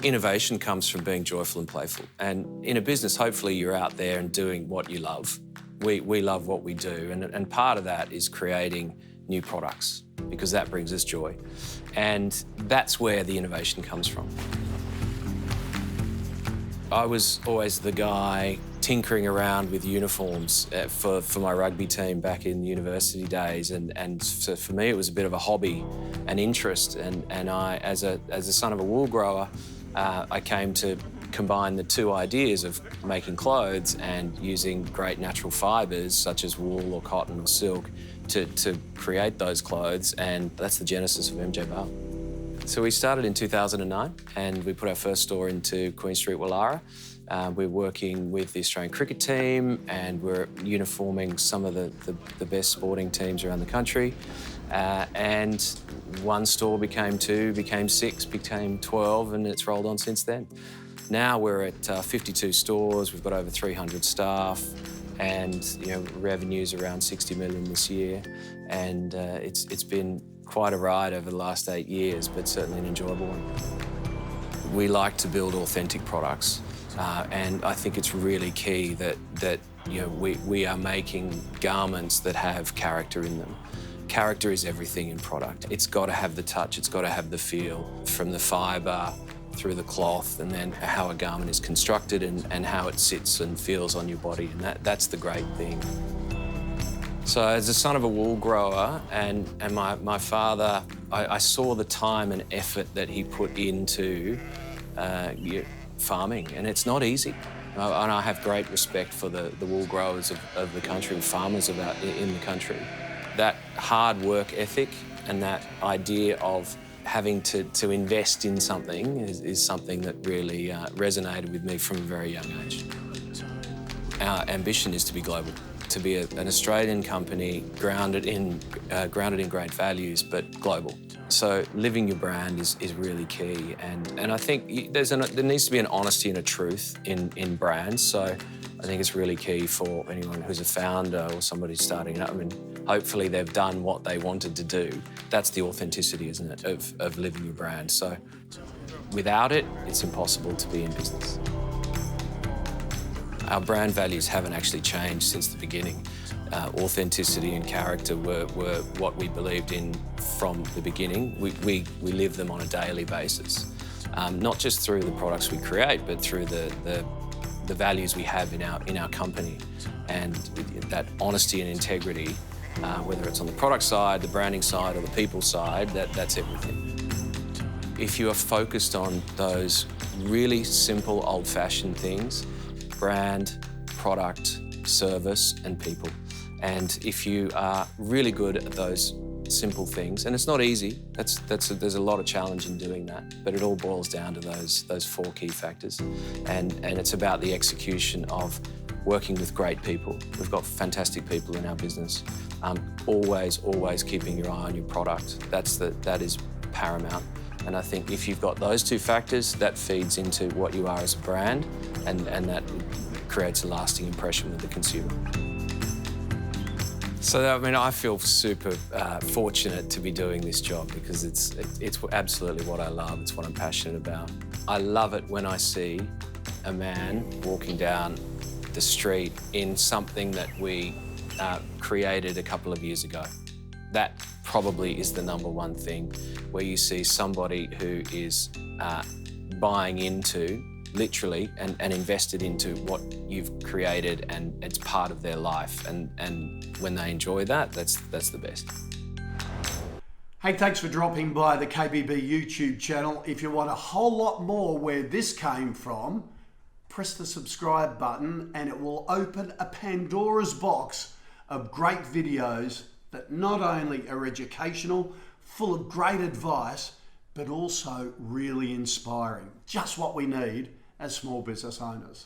Innovation comes from being joyful and playful. And in a business, hopefully you're out there and doing what you love. We love what we do, and part of that is creating new products, because that brings us joy. And that's where the innovation comes from. I was always the guy tinkering around with uniforms for my rugby team back in the university days, and so for me it was a bit of a hobby, an interest, and I, as a son of a wool grower, I came to combine the two ideas of making clothes and using great natural fibres such as wool or cotton or silk to create those clothes, and that's the genesis of M.J Bale. So we started in 2009 and we put our first store into Queen Street, Wallara. We're working with the Australian cricket team and we're uniforming some of the best sporting teams around the country. And one store became 2, became 6, became 12, and it's rolled on since then. Now we're at 52 stores, we've got over 300 staff, and revenue's around 60 million this year. And it's been quite a ride over the last 8 years, but certainly an enjoyable one. We like to build authentic products, and I think it's really key that we are making garments that have character in them. Character is everything in product. It's got to have the touch, it's got to have the feel, from the fibre through the cloth, and then how a garment is constructed and how it sits and feels on your body, and that's the great thing. So as a son of a wool grower and my father, I saw the time and effort that he put into farming, and it's not easy. And I have great respect for the wool growers of the country and farmers in the country. That hard work ethic and that idea of having to invest in something is something that really resonated with me from a very young age. Our ambition is to be global, to be an Australian company grounded in great values, but global. So living your brand is really key, and I think there needs to be an honesty and a truth in brands. So I think it's really key for anyone who's a founder or somebody starting up. I mean, hopefully they've done what they wanted to do. That's the authenticity, isn't it, of living your brand. So without it, it's impossible to be in business. Our brand values haven't actually changed since the beginning. Authenticity and character were what we believed in from the beginning. We live them on a daily basis, not just through the products we create, but through the values we have in our company, and that honesty and integrity, whether it's on the product side, the branding side, or the people side, that's everything. If you are focused on those really simple, old-fashioned things, brand, product, service, and people. And if you are really good at those simple things, and it's not easy, there's a lot of challenge in doing that, but it all boils down to those 4 key factors. And it's about the execution of working with great people. We've got fantastic people in our business. Always keeping your eye on your product. That is paramount. And I think if you've got those 2 factors, that feeds into what you are as a brand, and that creates a lasting impression with the consumer. So, I mean, I feel super fortunate to be doing this job, because it's absolutely what I love. It's what I'm passionate about. I love it when I see a man walking down the street in something that we created a couple of years ago. That probably is the #1 thing, where you see somebody who is buying into, literally, and invested into what you've created, and it's part of their life. And when they enjoy that, that's the best. Hey, thanks for dropping by the KBB YouTube channel. If you want a whole lot more where this came from, press the subscribe button and it will open a Pandora's box of great videos that not only are educational, full of great advice, but also really inspiring. Just what we need as small business owners.